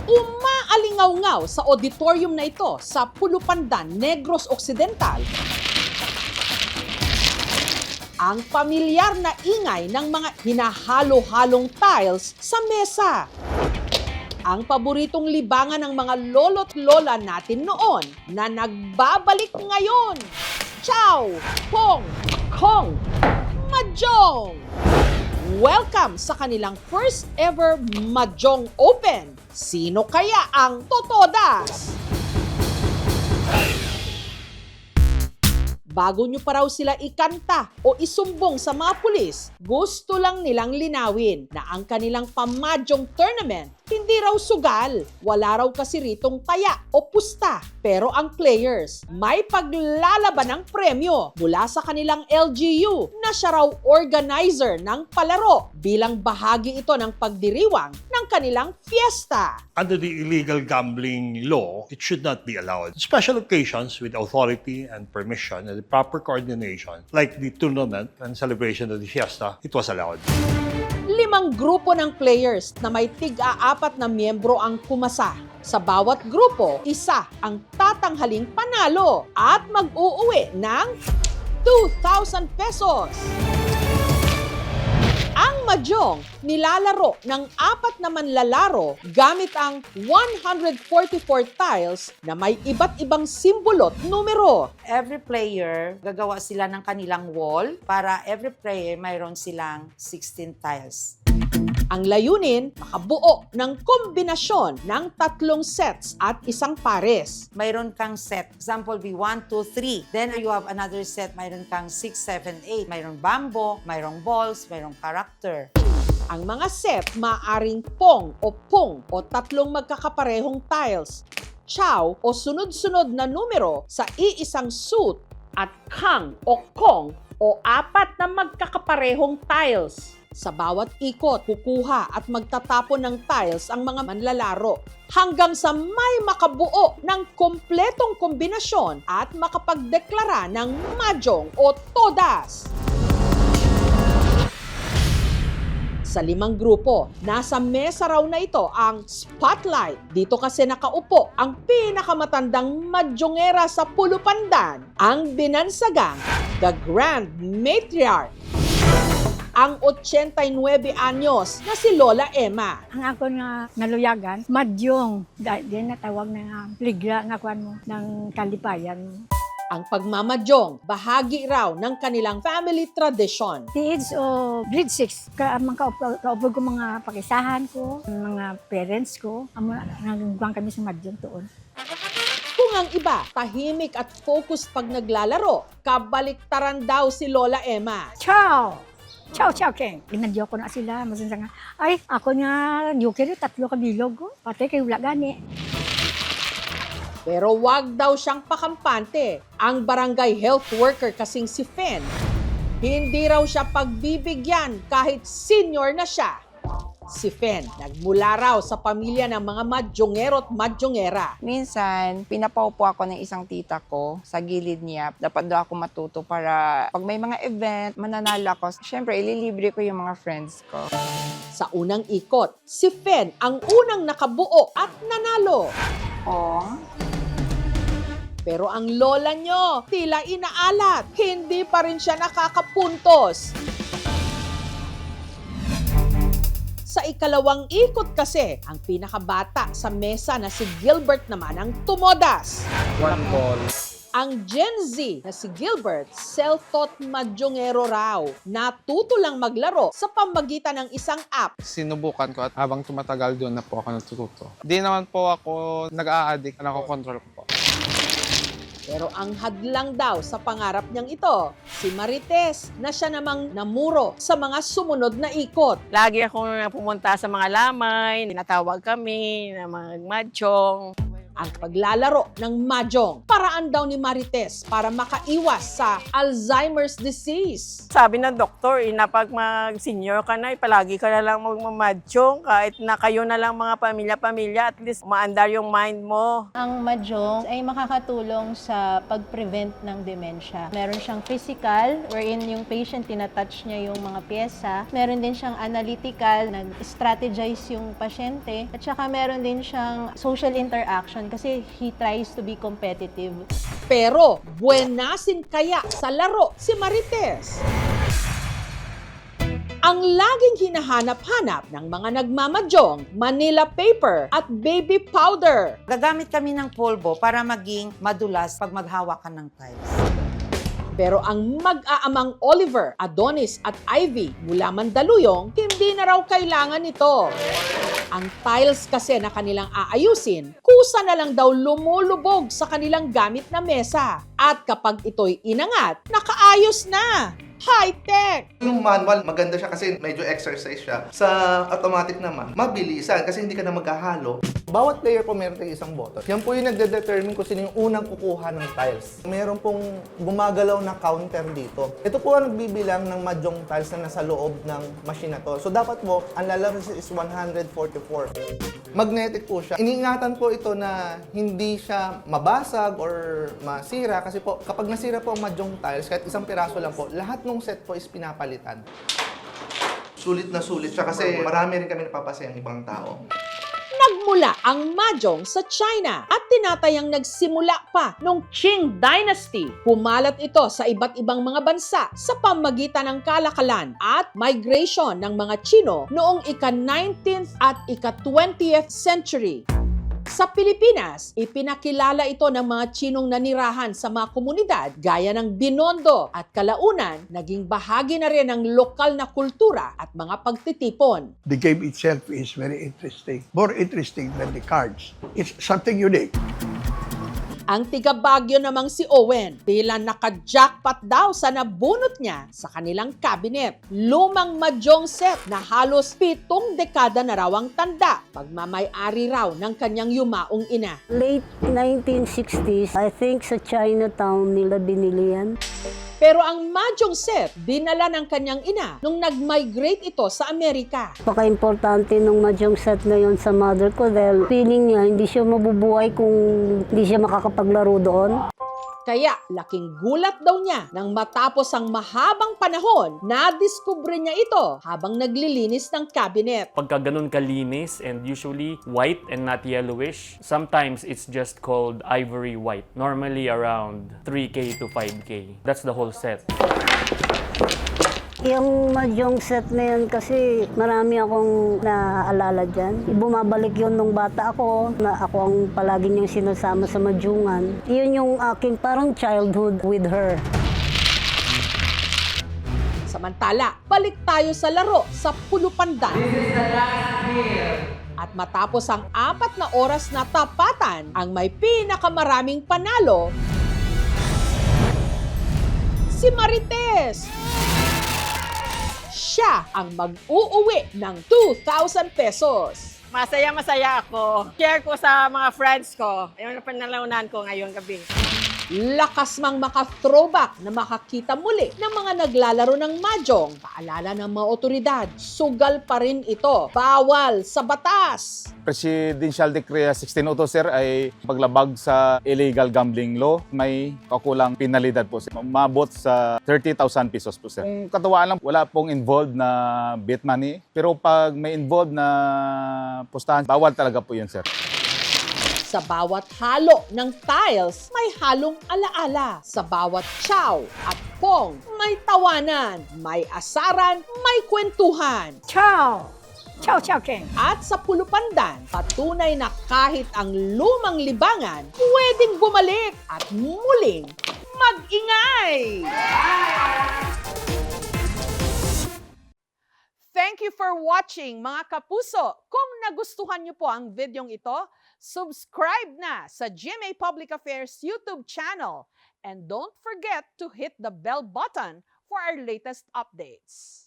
Umaalingaw-ngaw sa auditorium na ito sa Pulupandan, Negros Occidental ang pamilyar na ingay ng mga hinahalo-halong tiles sa mesa. Ang paboritong libangan ng mga lolo't lola natin noon na nagbabalik ngayon. Chow! Pong! Kong! Mahjong! Welcome sa kanilang first ever Mahjong Open. Sino kaya ang totodas? Bago nyo pa raw sila ikanta o isumbong sa mga pulis, gusto lang nilang linawin na ang kanilang pamahjong tournament hindi raw sugal. Wala raw kasi ritong taya o pusta. Pero ang players may paglalaban ng premyo mula sa kanilang LGU na siya raw organizer ng palaro bilang bahagi ito ng pagdiriwang ng kanilang fiesta. Under the illegal gambling law, it should not be allowed. Special occasions with authority and permission and the proper coordination, like the tournament and celebration of the fiesta, it was allowed. 5 grupo ng players na may tig-4 na miyembro ang pumasa. Sa bawat grupo, isa ang tatanghaling panalo at mag-uuwi ng 2,000 pesos. Ang mahjong nilalaro ng 4 na manlalaro gamit ang 144 tiles na may iba't ibang simbolo at numero. Every player, gagawa sila ng kanilang wall para every player mayroon silang 16 tiles. Ang layunin, makabuo ng kombinasyon ng 3 sets at isang pares. Mayroon kang set. Example, be 1, 2, 3. Then you have another set. Mayroon kang 6, 7, 8. Mayroong bambo, mayroong balls, mayroong character. Ang mga set maaring pong o 3 magkakaparehong tiles, chow o sunod-sunod na numero sa iisang suit at kang o kong o 4 na magkakaparehong tiles. Sa bawat ikot, kukuha at magtatapon ng tiles ang mga manlalaro hanggang sa may makabuo ng kompletong kombinasyon at makapagdeklara ng mahjong o todas. Sa 5 grupo, nasa mesa raw na ito ang spotlight. Dito kasi nakaupo ang pinakamatandang mahjongera sa Pulupandan, ang binansagang The Grand Matriarch. Ang 89 anyos na si Lola Emma. Ang ako nga naluyagan, mahjong. Dahil natawag na nga, ligla nga kwan mo, ng kalipayan mo. Ang pagmamahjong, bahagi raw ng kanilang family tradition. The age of grade 6, kaupag ko mga pakisahan ko, mga parents ko, nagugwang kami sa mahjong tuon. Kung ang iba, tahimik at focused pag naglalaro, kabaliktaran daw si Lola Emma. Ciao! Ciao, ciao, King. Ginadyo ko na sila. Masansa nga, ay, ako nga, nyukiri, 3 kabilog ko. Pati kayo wala gani. Pero wag daw siyang pakampante. Ang barangay health worker kasing si Fen, hindi raw siya pagbibigyan kahit senior na siya. Si Fen, nagmula raw sa pamilya ng mga mahjongero at mahjongera. Minsan, pinapaupo ako ng isang tita ko sa gilid niya. Dapat daw ako matuto para pag may mga event, mananalo ako. Siyempre, ililibre ko yung mga friends ko. Sa unang ikot, si Fen ang unang nakabuo at nanalo. Oh. Pero ang lola nyo, tila inaalat. Hindi pa rin siya nakakapuntos. Sa ikalawang ikot kasi, ang pinakabata sa mesa na si Gilbert naman ang tumodas. 1 ball. Ang Gen Z na si Gilbert, self-taught mahjongero raw. Natuto lang maglaro sa pamamagitan ng isang app. Sinubukan ko at habang tumatagal doon na po ako natututo. Di naman po ako nag-a-addict, nakokontrol ko po. Pero ang hadlang daw sa pangarap niyang ito, si Marites na siya namang namuro sa mga sumunod na ikot. Lagi akong pumunta sa mga lamay, tinatawag kami na mga mahjong. ang paglalaro ng mahjong. Paraan daw ni Marites para makaiwas sa Alzheimer's disease. Sabi ng doktor, na pag mag-senior ka na, palagi ka na lang magmamadyong. Kahit na kayo na lang mga pamilya-pamilya, at least maandar yung mind mo. Ang mahjong ay makakatulong sa pag-prevent ng dementia. Meron siyang physical, wherein yung patient tinatouch niya yung mga pyesa. Meron din siyang analytical, nag-strategize yung pasyente. At saka meron din siyang social interaction kasi he tries to be competitive. Pero buenasin kaya sa laro si Marites? Ang laging hinahanap-hanap ng mga nagmamadyong, Manila paper at baby powder. Gagamit kami ng polvo para maging madulas pag maghawak ka ng tiles. Pero ang mag-aamang Oliver, Adonis at Ivy mula Mandaluyong, hindi na raw kailangan ito. Ang tiles kasi na kanilang aayusin, kusa na lang daw lumulubog sa kanilang gamit na mesa. At kapag ito'y inangat, nakaayos na! High-tech! Yung manual, maganda siya kasi medyo exercise siya. Sa automatic naman, mabilisan kasi hindi ka na maghahalo. Bawat player po meron tayong isang button. Yan po yung nagde-determine kung sino yung unang kukuha ng tiles. Meron pong gumagalaw na counter dito. Ito po ang nagbibilang ng mahjong tiles na nasa loob ng machine na to. So dapat po, ang lalabas is 144. Magnetic po siya. Iniingatan po ito na hindi siya mabasag or masira kasi po kapag nasira po ang mahjong tiles, kahit isang piraso lang po, lahat ng set po is pinapalitan. Sulit na sulit siya kasi marami rin kami napapasayang ibang tao. Nagmula ang mahjong sa China at tinatayang nagsimula pa nung Qing Dynasty. Pumalat ito sa iba't ibang mga bansa sa pamagitan ng kalakalan at migration ng mga Chino noong ika-19th at ika-20th century. Sa Pilipinas, ipinakilala ito ng mga Chinong nanirahan sa mga komunidad gaya ng Binondo at kalaunan, naging bahagi na rin ng lokal na kultura at mga pagtitipon. The game itself is very interesting. More interesting than the cards. It's something unique. Ang tiga Baguio namang si Owen, tila naka-jackpot daw sa nabunot niya sa kanilang cabinet. Lumang mahjong set na halos 7 dekada na raw ang tanda. Pagmamay-ari raw ng kanyang yumaong ina. Late 1960s, I think sa Chinatown nila binili yan. Pero ang mahjong set, dinala ng kanyang ina nung nag-migrate ito sa Amerika. Napaka-importante nung mahjong set na yon sa mother ko dahil feeling niya hindi siya mabubuhay kung hindi siya makakapaglaro doon. Kaya laking gulat daw niya nang matapos ang mahabang panahon, nadiskubre niya ito habang naglilinis ng cabinet. Pagka ganun kalinis and usually white and not yellowish, sometimes it's just called ivory white. Normally around 3K to 5K. That's the whole set. Yung mahjong set na yan kasi marami akong naaalala dyan. Bumabalik yun nung bata ako, na ako ang palagi niyang sinasama sa mahjongan. Yun yung aking parang childhood with her. Samantala, balik tayo sa laro sa Pulupandan. At matapos ang 4 na oras na tapatan, ang may pinakamaraming panalo, si Marites. Siya ang mag-uuwi ng 2,000 pesos. Masaya ako. Share ko sa mga friends ko. Ayun ang panalaunan ko ngayong gabi. Lakas mang maka-throwback na makakita muli ng mga naglalaro ng mahjong. Paalala ng mga otoridad, sugal pa rin ito. Bawal sa batas. Presidential Decree 1602, sir, ay paglabag sa illegal gambling law. May kakulang penalidad po, sir. Umabot sa 30,000 pesos po, sir. Kung katuwaan lang, wala pong involved na bet money. Pero pag may involved na pustahan, bawal talaga po yun, sir. Sa bawat halo ng tiles, may halong alaala. Sa bawat chow at pong, may tawanan, may asaran, may kwentuhan. Ciao! Ciao, ciao, King! At sa Pulupandan, patunay na kahit ang lumang libangan, pwedeng bumalik at muling mag-ingay! Thank you for watching, mga kapuso. Kung nagustuhan niyo po ang videong ito, subscribe na sa GMA Public Affairs YouTube channel. And don't forget to hit the bell button for our latest updates.